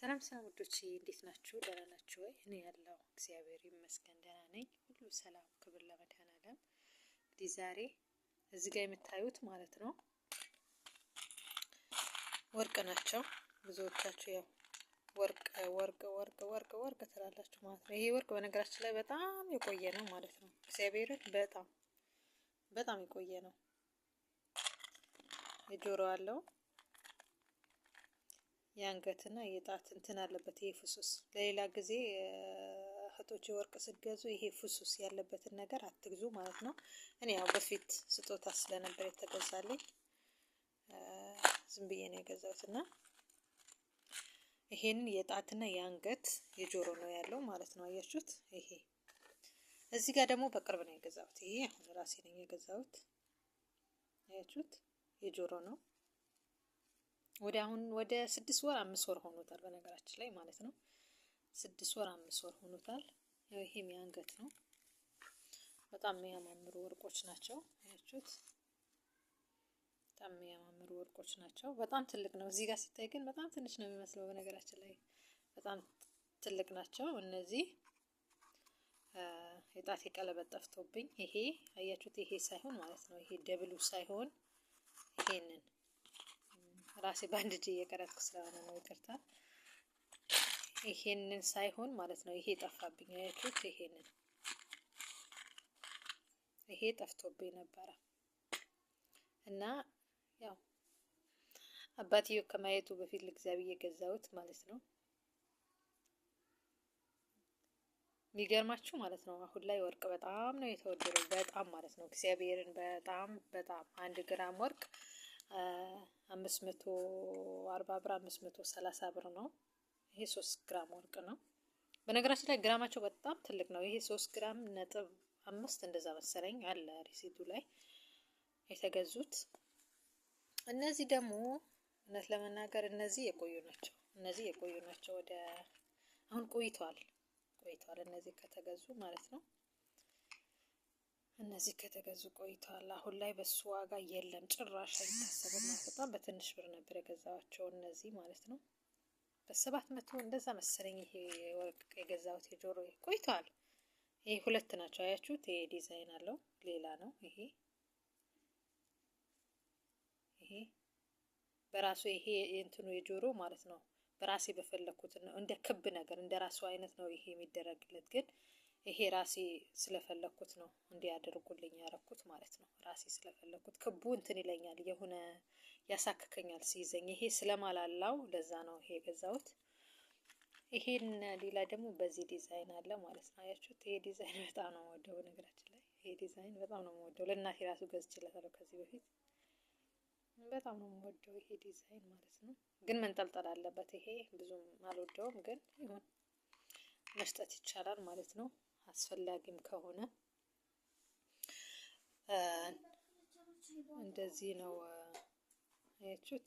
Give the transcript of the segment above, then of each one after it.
ሰላም ውዶቼ እንዴት ናችሁ? ደህና ናችሁ ወይ? እኔ ያለው እግዚአብሔር ይመስገን ደህና ነኝ። ሁሉ ሰላም፣ ክብር ለመድኃኔዓለም። እንግዲህ ዛሬ እዚህ ጋር የምታዩት ማለት ነው ወርቅ ናቸው። ብዙዎቻችሁ ያው ወርቅ ትላላችሁ ማለት ነው። ይሄ ወርቅ በነገራችን ላይ በጣም የቆየ ነው ማለት ነው። እግዚአብሔርን በጣም የቆየ ነው። የጆሮ አለው የአንገትና የጣት እንትን አለበት። ይሄ ፍሱስ ለሌላ ጊዜ እህቶች ወርቅ ስትገዙ ይሄ ፍሱስ ያለበትን ነገር አትግዙ ማለት ነው። እኔ ያው በፊት ስጦታ ስለነበር የተገዛልኝ ዝም ብዬ ነው የገዛሁት እና ይሄንን የጣትና የአንገት የጆሮ ነው ያለው ማለት ነው። አያችሁት? ይሄ እዚህ ጋር ደግሞ በቅርብ ነው የገዛሁት። ይሄ አሁን ራሴ ነኝ የገዛሁት። አያችሁት? የጆሮ ነው። ወደ 6 ወር 5 ወር ሆኖታል በነገራችን ላይ ማለት ነው። 6 ወር 5 ወር ሆኖታል። ያው ይሄም የአንገት ነው። በጣም የሚያማምሩ ወርቆች ናቸው። አያችሁት? በጣም የሚያማምሩ ወርቆች ናቸው። በጣም ትልቅ ነው። እዚህ ጋር ሲታይ ግን በጣም ትንሽ ነው የሚመስለው። በነገራችን ላይ በጣም ትልቅ ናቸው እነዚህ። የጣት ቀለበት ጠፍቶብኝ ይሄ አያችሁት? ይሄ ሳይሆን ማለት ነው ይሄ ደብሉ ሳይሆን ይሄንን ራሴ ባንድ እጄ እየቀረጥኩ ስለሆነ ነው ይቅርታ። ይሄንን ሳይሆን ማለት ነው ይሄ ጠፋብኝ። አያችሁት? ይሄ ጠፍቶብኝ ነበረ እና ያው አባትየው ከማየቱ በፊት ለእግዚአብሔር የገዛሁት ማለት ነው። የሚገርማችሁ ማለት ነው አሁን ላይ ወርቅ በጣም ነው የተወደደው። በጣም ማለት ነው እግዚአብሔርን በጣም 1 ግራም ወርቅ 540 ብር 530 ብር ነው። ይሄ 3 ግራም ወርቅ ነው። በነገራችን ላይ ግራማቸው በጣም ትልቅ ነው። ይሄ 3 ግራም ነጥብ 5 እንደዛ መሰለኝ አለ ሪሲቱ ላይ የተገዙት። እነዚህ ደግሞ እውነት ለመናገር እነዚህ የቆዩ ናቸው። ወደ አሁን ቆይተዋል እነዚህ ከተገዙ ማለት ነው። እነዚህ ከተገዙ ቆይተዋል። አሁን ላይ በሱ ዋጋ የለም ጭራሽ አይታሰብም። በጣም በትንሽ ብር ነበር የገዛዋቸው እነዚህ ማለት ነው። በ700 እንደዛ መሰለኝ ይሄ ወርቅ የገዛሁት የጆሮ ቆይተዋል። ይሄ 2 ናቸው። አያችሁት? ይሄ ዲዛይን አለው ሌላ ነው። ይሄ በራሱ ይሄ እንትኑ የጆሮ ማለት ነው በራሴ በፈለኩት ነው። እንደ ክብ ነገር እንደ ራሱ አይነት ነው ይሄ የሚደረግለት ግን ይሄ ራሴ ስለፈለኩት ነው እንዲያደርጉልኝ ያረኩት ማለት ነው። ራሴ ስለፈለኩት ክቡ እንትን ይለኛል የሆነ ያሳክከኛል ሲይዘኝ። ይሄ ስለማላላው ለዛ ነው ይሄ የገዛሁት። ይሄን ሌላ ደግሞ በዚህ ዲዛይን አለ ማለት ነው። አያችሁት? ይሄ ዲዛይን በጣም ነው የምወደው ነገራችን ላይ ይሄ ዲዛይን በጣም ነው የምወደው። ለእናቴ ራሱ ገዝቼላታለሁ ከዚህ በፊት። በጣም ነው የምወደው ይሄ ዲዛይን ማለት ነው። ግን መንጠልጠል አለበት። ይሄ ብዙም አልወደውም ግን ይሁን መስጠት ይቻላል ማለት ነው አስፈላጊም ከሆነ። እንደዚህ ነው አያችሁት?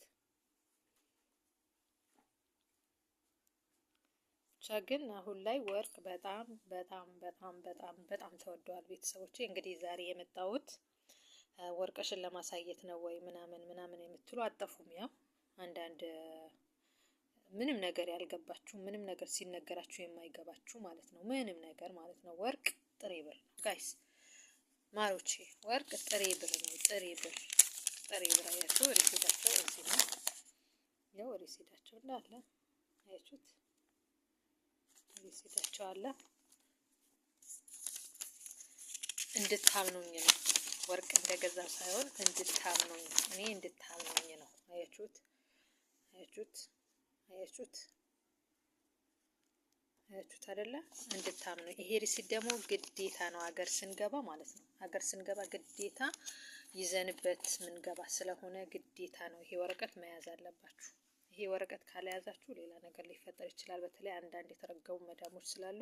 ብቻ ግን አሁን ላይ ወርቅ በጣም ተወዷል። ቤተሰቦቼ እንግዲህ ዛሬ የመጣሁት ወርቅሽን ለማሳየት ነው ወይ ምናምን የምትሉ አጠፉም። ያው አንዳንድ ምንም ነገር ያልገባችሁ ምንም ነገር ሲነገራችሁ የማይገባችሁ ማለት ነው። ምንም ነገር ማለት ነው። ወርቅ ጥሬ ብር ነው ጋይስ ማሮቼ፣ ወርቅ ጥሬ ብር ነው። ጥሬ ብር አያችሁ? ሪሲዳቸው እዚህ ነው። ያው ሪሲዳቸው እንዳለ አያችሁት? ሪሲዳቸው አለ። እንድታምኑኝ ነው ወርቅ እንደገዛ ሳይሆን እንድታምኑኝ፣ እኔ እንድታምኑኝ ነው። አያችሁት? አያችሁት አይደለ? እንድታምኑ። ይሄ ሪሲት ደግሞ ግዴታ ነው ሀገር ስንገባ ማለት ነው። ሀገር ስንገባ ግዴታ ይዘንበት ምንገባ ስለሆነ ግዴታ ነው ይሄ ወረቀት መያዝ አለባችሁ። ይሄ ወረቀት ካልያዛችሁ ሌላ ነገር ሊፈጠር ይችላል። በተለይ አንዳንድ የተረገሙ መዳሞች ስላሉ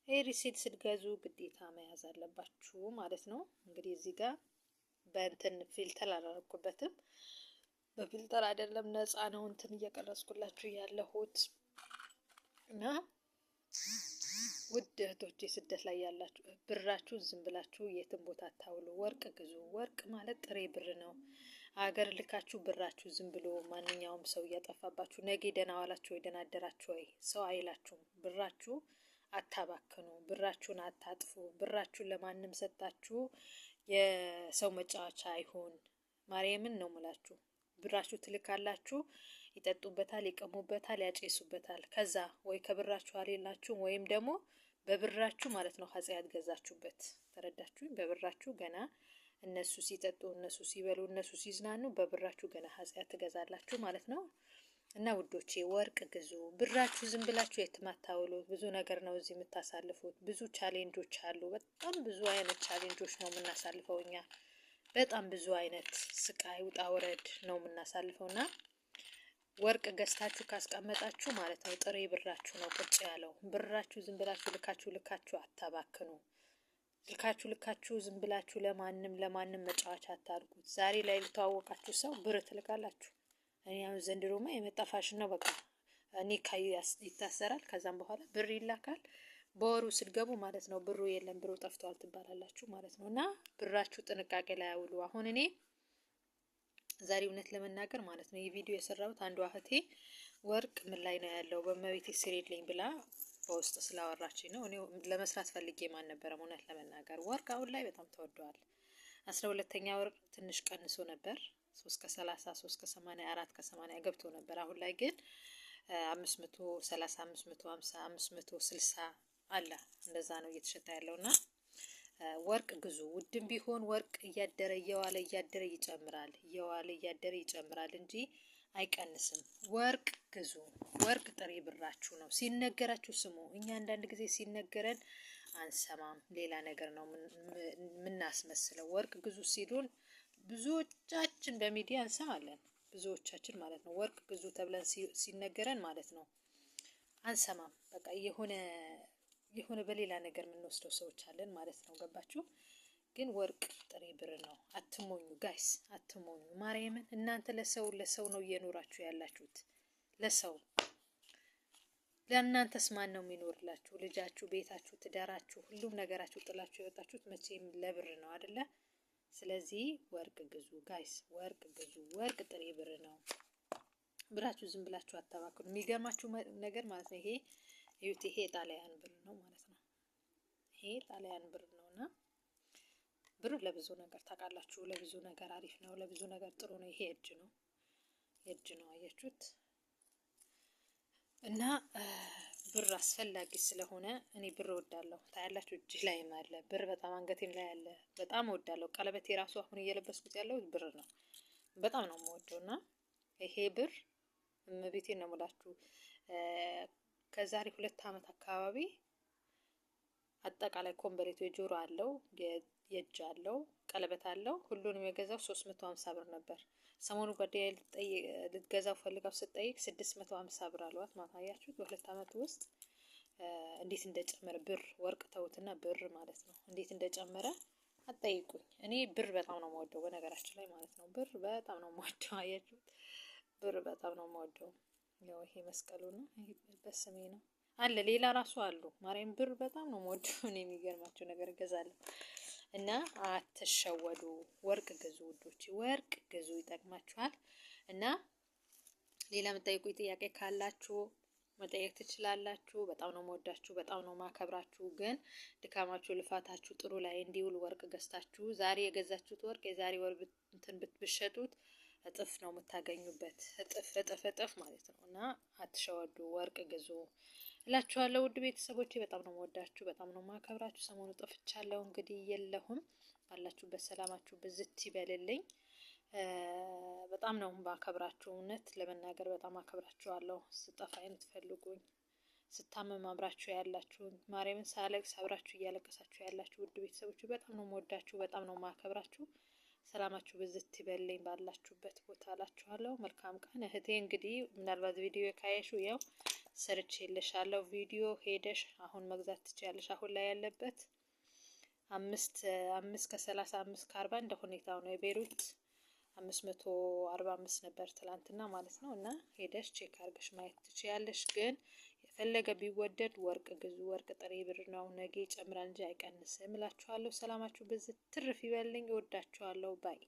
ይሄ ሪሲት ስትገዙ ግዴታ መያዝ አለባችሁ ማለት ነው። እንግዲህ እዚህ ጋር በእንትን ፊልተር አላደረኩበትም። በፊልተር አይደለም ነፃ ነው እንትን እየቀረጽኩላችሁ ያለሁት እና ውድ እህቶቼ ስደት ላይ ያላችሁ ብራችሁን ዝም ብላችሁ የትም ቦታ አታውሉ። ወርቅ ግዙ። ወርቅ ማለት ጥሬ ብር ነው። ሀገር ልካችሁ ብራችሁ ዝም ብሎ ማንኛውም ሰው እያጠፋባችሁ ነገ ደህና ዋላችሁ ወይ ደህና አደራችሁ ወይ ሰው አይላችሁም። ብራችሁ አታባክኑ፣ ብራችሁን አታጥፉ። ብራችሁን ለማንም ሰጣችሁ የሰው መጫወቻ አይሆን። ማርያምን ነው ምላችሁ። ብራችሁ ትልካላችሁ፣ ይጠጡበታል፣ ይቀሙበታል፣ ያጨሱበታል። ከዛ ወይ ከብራችሁ አልላችሁም ወይም ደግሞ በብራችሁ ማለት ነው ኃጢአት ገዛችሁበት። ተረዳችሁኝ? በብራችሁ ገና እነሱ ሲጠጡ፣ እነሱ ሲበሉ፣ እነሱ ሲዝናኑ በብራችሁ ገና ኃጢአት ትገዛላችሁ ማለት ነው። እና ውዶቼ ወርቅ ግዙ። ብራችሁ ዝም ብላችሁ የትም አታውሉት። ብዙ ነገር ነው እዚህ የምታሳልፉት። ብዙ ቻሌንጆች አሉ። በጣም ብዙ አይነት ቻሌንጆች ነው የምናሳልፈው እኛ። በጣም ብዙ አይነት ስቃይ ውጣ ውረድ ነው የምናሳልፈው እና ወርቅ ገዝታችሁ ካስቀመጣችሁ ማለት ነው ጥሬ ብራችሁ ነው ቁጭ ያለው። ብራችሁ ዝም ብላችሁ ልካችሁ አታባክኑ። ልካችሁ ዝም ብላችሁ ለማንም መጫወቻ አታድርጉት። ዛሬ ላይ ልተዋወቃችሁ ሰው ብር ትልካላችሁ። እኔ አሁን ዘንድሮማ የመጣ ፋሽን ነው። በቃ ኒካ ይታሰራል፣ ከዛም በኋላ ብር ይላካል። በወሩ ስትገቡ ማለት ነው ብሩ የለም፣ ብሩ ጠፍቷል ትባላላችሁ ማለት ነው። እና ብራችሁ ጥንቃቄ ላይ አውሉ። አሁን እኔ ዛሬ እውነት ለመናገር ማለት ነው የቪዲዮ የሰራሁት አንዷ እህቴ ወርቅ ምን ላይ ነው ያለው በመቤቴ ስሬልኝ ብላ በውስጥ ስላወራችኝ ነው። እኔ ለመስራት ፈልጌ ማን ነበረም እውነት ለመናገር ወርቅ አሁን ላይ በጣም ተወዷል። 12ኛ ወር ትንሽ ቀንሶ ነበር 330 384 ከ80 ገብቶ ነበር። አሁን ላይ ግን 530 550 560 አለ እንደዛ ነው እየተሸጠ ያለውና ወርቅ ግዙ። ውድም ቢሆን ወርቅ እያደረ ይጨምራል፣ እያደረ ይጨምራል እንጂ አይቀንስም። ወርቅ ግዙ። ወርቅ ጥሬ ብራችሁ ነው። ሲነገራችሁ ስሙ። እኛ አንዳንድ ጊዜ ሲነገረን አንሰማም፣ ሌላ ነገር ነው የምናስመስለው። ወርቅ ግዙ ሲሉን ብዙዎቻችን በሚዲያ እንሰማለን፣ ብዙዎቻችን ማለት ነው። ወርቅ ግዙ ተብለን ሲነገረን ማለት ነው አንሰማም። በቃ የሆነ በሌላ ነገር የምንወስደው ሰዎች አለን ማለት ነው። ገባችሁ? ግን ወርቅ ጥሬ ብር ነው። አትሞኙ ጋይስ፣ አትሞኙ። ማርያምን እናንተ ለሰው ነው እየኖራችሁ ያላችሁት። ለሰው ለእናንተስ ማን ነው የሚኖርላችሁ? ልጃችሁ፣ ቤታችሁ፣ ትዳራችሁ፣ ሁሉም ነገራችሁ ጥላችሁ የወጣችሁት መቼም ለብር ነው አይደለ? ስለዚህ ወርቅ ግዙ ጋይስ፣ ወርቅ ግዙ። ወርቅ ጥሬ ብር ነው። ብራችሁ ዝም ብላችሁ አታባክኑ። የሚገርማችሁ ነገር ማለት ነው ይሄ ጣሊያን ብር ነው ማለት ነው። ይሄ ጣሊያን ብር ነውና ብር ለብዙ ነገር ታውቃላችሁ፣ ለብዙ ነገር አሪፍ ነው፣ ለብዙ ነገር ጥሩ ነው። ይሄ የእጅ ነው አያችሁት? እና ብር አስፈላጊ ስለሆነ እኔ ብር እወዳለሁ። ታያላችሁ እጅ ላይም አለ ብር፣ በጣም አንገቴም ላይ አለ። በጣም እወዳለሁ። ቀለበቴ ራሱ አሁን እየለበስኩት ያለው ብር ነው። በጣም ነው የምወደው። እና ይሄ ብር እመቤቴን ነው የምላችሁ ከዛሬ 2 ዓመት አካባቢ አጠቃላይ ኮምበሬቱ የጆሮ አለው፣ የእጅ አለው፣ ቀለበት አለው። ሁሉንም የገዛው 350 ብር ነበር። ሰሞኑ ጓደኛዬ ልትገዛው ፈልጋው ስትጠይቅ 650 ብር አሏት። ማታያችሁት በ2 ዓመት ውስጥ እንዴት እንደጨመረ ብር፣ ወርቅ ተውትና ብር ማለት ነው እንዴት እንደጨመረ አትጠይቁኝ። እኔ ብር በጣም ነው የምወደው በነገራችን ላይ ማለት ነው። ብር በጣም ነው የምወደው። አያችሁት? ብር በጣም ነው የምወደው። ያው ይሄ መስቀሉ ነው፣ ይሄ በስሜ ነው አለ። ሌላ ራሱ አሉ። ማርያም ብር በጣም ነው የምወደው። እኔ የሚገርማቸው ነገር እገዛለሁ። እና አትሸወዱ። ወርቅ ግዙ ውዶች፣ ወርቅ ግዙ፣ ይጠቅማችኋል። እና ሌላ የምትጠይቁኝ ጥያቄ ካላችሁ መጠየቅ ትችላላችሁ። በጣም ነው የምወዳችሁ፣ በጣም ነው ማከብራችሁ። ግን ድካማችሁ ልፋታችሁ ጥሩ ላይ እንዲውል ወርቅ ገዝታችሁ ዛሬ የገዛችሁት ወርቅ የዛሬ ወር ብትሸጡት እጥፍ ነው የምታገኙበት። እጥፍ ማለት ነው። እና አትሸወዱ፣ ወርቅ ግዙ እላችኋለሁ። ውድ ቤተሰቦቼ በጣም ነው የምወዳችሁ፣ በጣም ነው ማከብራችሁ። ሰሞኑ ጠፍቻለሁ እንግዲህ የለሁም። ባላችሁበት ሰላማችሁ ብዝት ይበልልኝ። በጣም ነው ባከብራችሁ። እውነት ለመናገር በጣም አከብራችኋለሁ። ስጠፋ የምትፈልጉኝ፣ ስታመም አብራችሁ ያላችሁ፣ ማርያምን ሳለቅስ አብራችሁ እያለቀሳችሁ ያላችሁ ውድ ቤተሰቦች በጣም ነው የምወዳችሁ፣ በጣም ነው ማከብራችሁ። ሰላማችሁ ብዝት ይበልልኝ ባላችሁበት ቦታ እላችኋለሁ። መልካም ቀን እህቴ። እንግዲህ ምናልባት ቪዲዮ ካየሹ ያው ሰርቼልሻለሁ። ቪዲዮ ሄደሽ አሁን መግዛት ትችያለሽ። አሁን ላይ ያለበት 5 ከ35 ከ40 እንደ ሁኔታው ነው። የቤሩት 545 ነበር ትላንትና ማለት ነው። እና ሄደሽ ቼክ አድርገሽ ማየት ትችያለሽ። ግን የፈለገ ቢወደድ ወርቅ ግዙ። ወርቅ ጥሬ ብር ነው። ነገ ይጨምራል እንጂ አይቀንስም እላችኋለሁ። ሰላማችሁ ብዝት ትርፍ ይበልኝ። እወዳችኋለሁ። ባይ